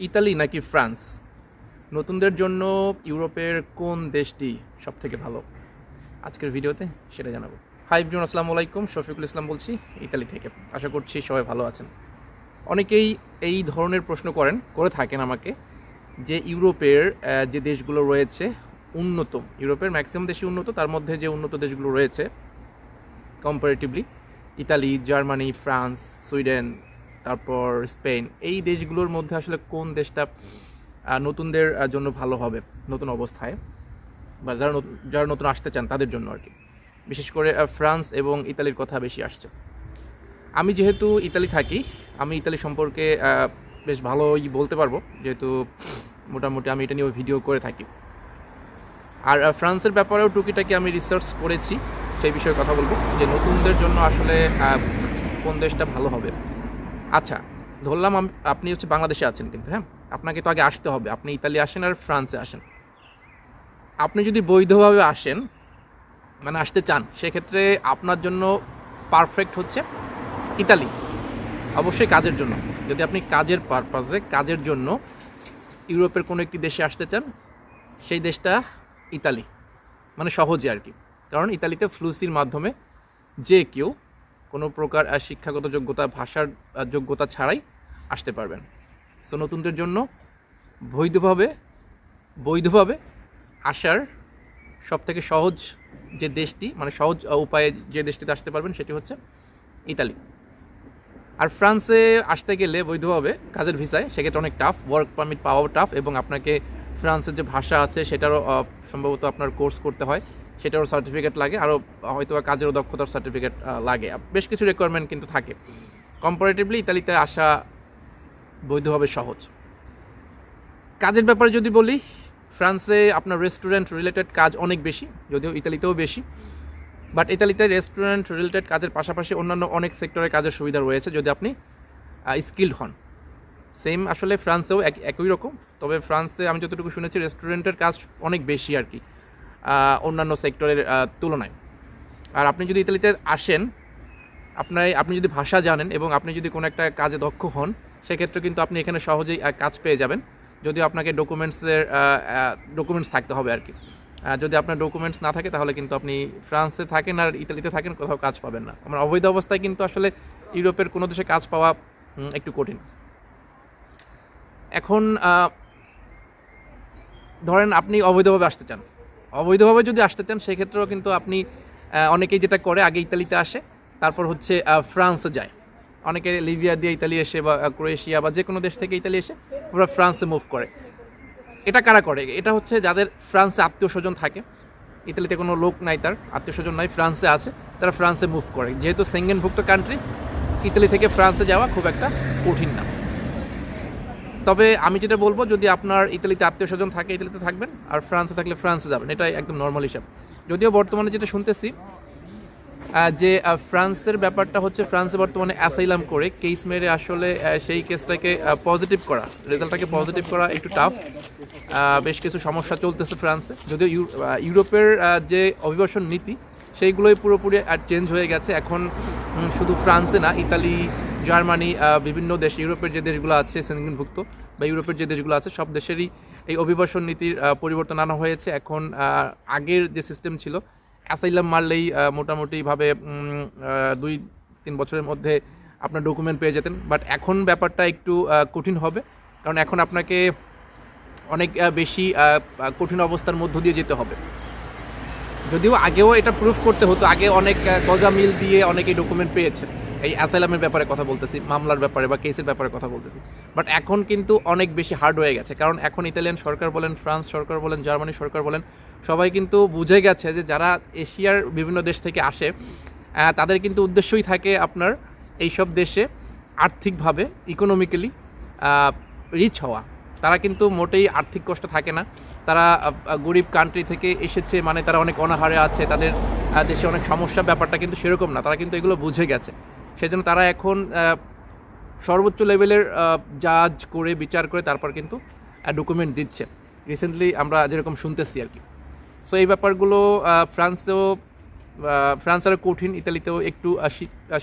Italy নাকি France? নতুনদের জন্য ইউরোপের কোন দেশটি সবথেকে ভালো? আজকের ভিডিওতে সেটা জানাবো। হাই এভরিওয়ান, আসসালামু আলাইকুম। শফিকুল ইসলাম বলছি ইতালি থেকে। আশা করছি সবাই ভালো আছেন। অনেকেই এই ধরনের প্রশ্ন করে থাকেন আমাকে যে ইউরোপের যে দেশগুলো রয়েছে উন্নত, ইউরোপের ম্যাক্সিমাম দেশই উন্নত, তার মধ্যে যে উন্নত দেশগুলো রয়েছে comparatively Italy, Germany, France, Sweden, তারপর স্পেন, এই দেশগুলোর মধ্যে আসলে কোন দেশটা নতুনদের জন্য ভালো হবে নতুন অবস্থায়, বা যারা নতুন আসতে চান তাদের জন্য আর কি। বিশেষ করে ফ্রান্স এবং ইতালির কথা বেশি আসছে। আমি যেহেতু ইতালি থাকি, আমি ইতালি সম্পর্কে বেশ ভালোই বলতে পারবো, যেহেতু মোটামুটি আমি এটা নিয়েও ভিডিও করে থাকি। আর ফ্রান্সের ব্যাপারেও টুকিটাকি আমি রিসার্চ করেছি, সেই বিষয়ে কথা বলবো যে নতুনদের জন্য আসলে কোন দেশটা ভালো হবে। আচ্ছা, ধরলাম আপনি হচ্ছে বাংলাদেশে আছেন, কিন্তু হ্যাঁ, আপনাকে তো আগে আসতে হবে। আপনি ইতালি আসেন আর ফ্রান্সে আসেন। আপনি যদি বৈধভাবে আসেন, মানে আসতে চান, সেক্ষেত্রে আপনার জন্য পারফেক্ট হচ্ছে ইতালি। অবশ্যই কাজের জন্য, যদি আপনি কাজের পারপাসে, কাজের জন্য ইউরোপের কোনো একটি দেশে আসতে চান, সেই দেশটা ইতালি, মানে সহজে আর কি। কারণ ইতালিতে ফ্লুসির মাধ্যমে যে কেউ কোনো প্রকার শিক্ষাগত যোগ্যতা, ভাষার যোগ্যতা ছাড়াই আসতে পারবেন। সো নতুনদের জন্য বৈধভাবে আসার সবথেকে সহজ যে দেশটি, মানে সহজ উপায়ে যে দেশটিতে আসতে পারবেন, সেটি হচ্ছে ইতালি। আর ফ্রান্সে আসতে গেলে বৈধভাবে কাজের ভিসায়, সেক্ষেত্রে অনেক টাফ, ওয়ার্ক পারমিট পাওয়াও টাফ, এবং আপনাকে ফ্রান্সের যে ভাষা আছে সেটারও সম্ভবত আপনার কোর্স করতে হয়, সেটারও সার্টিফিকেট লাগে, আরও হয়তো কাজেরও দক্ষতার সার্টিফিকেট লাগে, বেশ কিছু রিকোয়ারমেন্ট কিন্তু থাকে। কম্পারেটিভলি ইতালিতে আসা বৈধভাবে সহজ। কাজের ব্যাপারে যদি বলি, ফ্রান্সে আপনার রেস্টুরেন্ট রিলেটেড কাজ অনেক বেশি, যদিও ইতালিতেও বেশি, বাট ইতালিতে রেস্টুরেন্ট রিলেটেড কাজের পাশাপাশি অন্যান্য অনেক সেক্টরের কাজের সুবিধা রয়েছে যদি আপনি স্কিল্ড হন। সেম আসলে ফ্রান্সেও একই রকম, তবে ফ্রান্সে আমি যতটুকু শুনেছি রেস্টুরেন্টের কাজ অনেক বেশি আর কি অন্যান্য সেক্টরের তুলনায়। আর আপনি যদি ইতালিতে আসেন, আপনি যদি ভাষা জানেন এবং আপনি যদি কোনো একটা কাজে দক্ষ হন, সেক্ষেত্রে কিন্তু আপনি এখানে সহজেই কাজ পেয়ে যাবেন, যদিও আপনাকে ডকুমেন্টস থাকতে হবে আর কি। যদি আপনার ডকুমেন্টস না থাকে, তাহলে কিন্তু আপনি ফ্রান্সে থাকেন আর ইতালিতে থাকেন, কোথাও কাজ পাবেন না। আমার অবৈধ অবস্থায় কিন্তু আসলে ইউরোপের কোনো দেশে কাজ পাওয়া একটু কঠিন। এখন ধরেন আপনি অবৈধভাবে আসতে চান, অবৈধভাবে যদি আসতে চান, সেক্ষেত্রেও কিন্তু আপনি অনেকেই যেটা করে, আগে ইতালিতে আসে, তারপর হচ্ছে ফ্রান্সে যায়। অনেকে লিবিয়া দিয়ে ইতালি এসে, বা ক্রোয়েশিয়া বা যে কোনো দেশ থেকে ইতালি এসে পুরো ফ্রান্সে মুভ করে। এটা কারা করে? এটা হচ্ছে যাদের ফ্রান্সে আত্মীয় স্বজন থাকে, ইতালিতে কোনো লোক নাই, তার আত্মীয় স্বজন নাই, ফ্রান্সে আছে, তারা ফ্রান্সে মুভ করে। যেহেতু সেঙ্গেনভুক্ত কান্ট্রি, ইতালি থেকে ফ্রান্সে যাওয়া খুব একটা কঠিন না। তবে আমি যেটা বলবো, যদি আপনার ইতালিতে আত্মীয় স্বজন থাকে, ইতালিতে থাকবেন, আর ফ্রান্সে থাকলে ফ্রান্সে যাবেন, এটাই একদম নর্মাল হিসাব। যদিও বর্তমানে যেটা শুনতেছি যে ফ্রান্সের ব্যাপারটা হচ্ছে, ফ্রান্সে বর্তমানে অ্যাসাইলাম করে কেস মেরে আসলে সেই কেসটাকে পজিটিভ করা, রেজাল্টটাকে পজিটিভ করা একটু টাফ। বেশ কিছু সমস্যা চলতেছে ফ্রান্সে, যদিও ইউরোপের যে অভিবাসন নীতি, সেইগুলোই পুরোপুরি আর চেঞ্জ হয়ে গেছে। এখন শুধু ফ্রান্সে না, ইতালি, জার্মানি, বিভিন্ন দেশ, ইউরোপের যে দেশগুলো আছে সেনগেনভুক্ত, বা ইউরোপের যে দেশগুলো আছে, সব দেশেরই এই অভিবাসন নীতির পরিবর্তন আনা হয়েছে। এখন আগের যে সিস্টেম ছিল, অ্যাসাইলাম মারলেই মোটামুটিভাবে 2-3 বছরের মধ্যে আপনার ডকুমেন্ট পেয়ে যেতেন, বাট এখন ব্যাপারটা একটু কঠিন হবে, কারণ এখন আপনাকে অনেক বেশি কঠিন অবস্থার মধ্য দিয়ে যেতে হবে। যদিও আগেও এটা প্রুফ করতে হতো, আগে অনেক গজামিল দিয়ে অনেকেই ডকুমেন্ট পেয়েছে, এই অ্যাসাইলামের ব্যাপারে কথা বলতেছি, মামলার ব্যাপারে বা কেসের ব্যাপারে কথা বলতেছি। বাট এখন কিন্তু অনেক বেশি হার্ড হয়ে গেছে, কারণ এখন ইতালিয়ান সরকার বলেন, ফ্রান্স সরকার বলেন, জার্মানি সরকার বলেন, সবাই কিন্তু বুঝে গেছে যে যারা এশিয়ার বিভিন্ন দেশ থেকে আসে, তাদের কিন্তু উদ্দেশ্যই থাকে আপনার এইসব দেশে আর্থিকভাবে, ইকোনমিক্যালি রিচ হওয়া। তারা কিন্তু মোটেই আর্থিক কষ্ট থাকে না, তারা গরিব কান্ট্রি থেকে এসেছে, মানে তারা অনেক অনাহারে আছে, তাদের দেশে অনেক সমস্যা, ব্যাপারটা কিন্তু সেরকম না, তারা কিন্তু এগুলো বুঝে গেছে। সেজন্য তারা এখন সর্বোচ্চ লেভেলের জাজ করে, বিচার করে, তারপর কিন্তু ডকুমেন্ট দিচ্ছে। রিসেন্টলি আমরা যেরকম শুনতেছি আর কি। সো এই ব্যাপারগুলো ফ্রান্সেও আরও কঠিন, ইতালিতেও একটু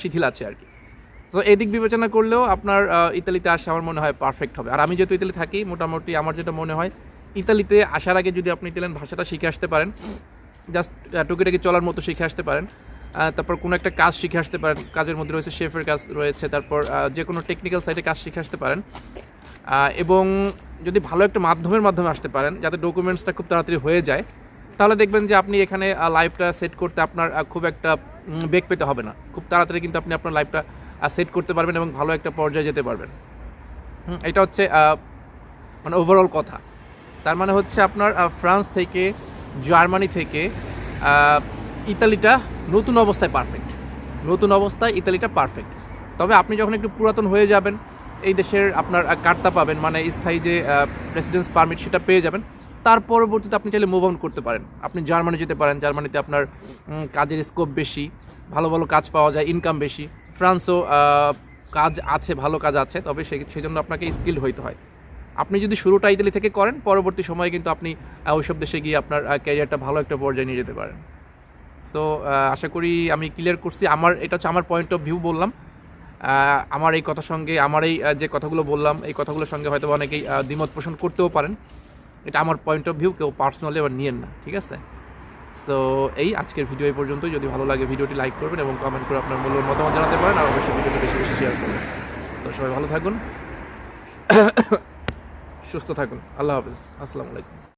শিথিল আছে আর কি। সো এদিক বিবেচনা করলেও আপনার ইতালিতে আসা আমার মনে হয় পারফেক্ট হবে। আর আমি যেহেতু ইতালি থাকি, মোটামুটি আমার যেটা মনে হয় ইতালিতে আসার আগে যদি আপনি ইতালিয়ান ভাষাটা শিখে আসতে পারেন, জাস্ট টুকিটাকি চলার মতো শিখে আসতে পারেন, তারপর কোনো একটা কাজ শিখে আসতে পারেন, কাজের মধ্যে রয়েছে শেফের কাজ রয়েছে, তারপর যে কোনো টেকনিক্যাল সাইডে কাজ শিখে আসতে পারেন, এবং যদি ভালো একটা মাধ্যমে আসতে পারেন যাতে ডকুমেন্টসটা খুব তাড়াতাড়ি হয়ে যায়, তাহলে দেখবেন যে আপনি এখানে লাইফটা সেট করতে আপনার খুব একটা বেগ পেতে হবে না। খুব তাড়াতাড়ি কিন্তু আপনি আপনার লাইফটা সেট করতে পারবেন এবং ভালো একটা পর্যায়ে যেতে পারবেন। এটা হচ্ছে মানে ওভারঅল কথা। তার মানে হচ্ছে আপনার ফ্রান্স থেকে, জার্মানি থেকে ইতালিটা নতুন অবস্থায় পারফেক্ট। নতুন অবস্থায় ইতালিটা পারফেক্ট। তবে আপনি যখন একটু পুরাতন হয়ে যাবেন, এই দেশের আপনার কার্তা পাবেন, মানে স্থায়ী যে রেসিডেন্স পারমিট সেটা পেয়ে যাবেন, তার পরবর্তীতে আপনি চাইলে মুভ অন করতে পারেন। আপনি জার্মানি যেতে পারেন, জার্মানিতে আপনার কাজের স্কোপ বেশি, ভালো ভালো কাজ পাওয়া যায়, ইনকাম বেশি। ফ্রান্সও কাজ আছে, ভালো কাজ আছে, তবে সেই জন্য আপনাকে স্কিল হইতে হয়। আপনি যদি শুরুটা ইতালি থেকে করেন, পরবর্তী সময়ে কিন্তু আপনি ওইসব দেশে গিয়ে আপনার ক্যারিয়ারটা ভালো একটা পর্যায়ে নিয়ে যেতে পারেন। সো আশা করি আমি ক্লিয়ার করছি। এটা হচ্ছে আমার পয়েন্ট অফ ভিউ বললাম। আমার এই কথার সঙ্গে, আমার এই যে কথাগুলো বললাম, এই কথাগুলোর সঙ্গে হয়তো অনেকেই দ্বিমত পোষণ করতেও পারেন। এটা আমার পয়েন্ট অফ ভিউ, কেউ পার্সোনালি আবার নিয়েন না, ঠিক আছে? সো এই আজকের ভিডিও এই পর্যন্তই। যদি ভালো লাগে ভিডিওটি লাইক করবেন এবং কমেন্ট করে আপনার মূল্যবান মতামত জানাতে পারেন, আর অবশ্যই ভিডিওটি বেশি বেশি শেয়ার করবেন। সো সবাই ভালো থাকুন, সুস্থ থাকুন। আল্লাহ হাফেজ, আসসালামু আলাইকুম।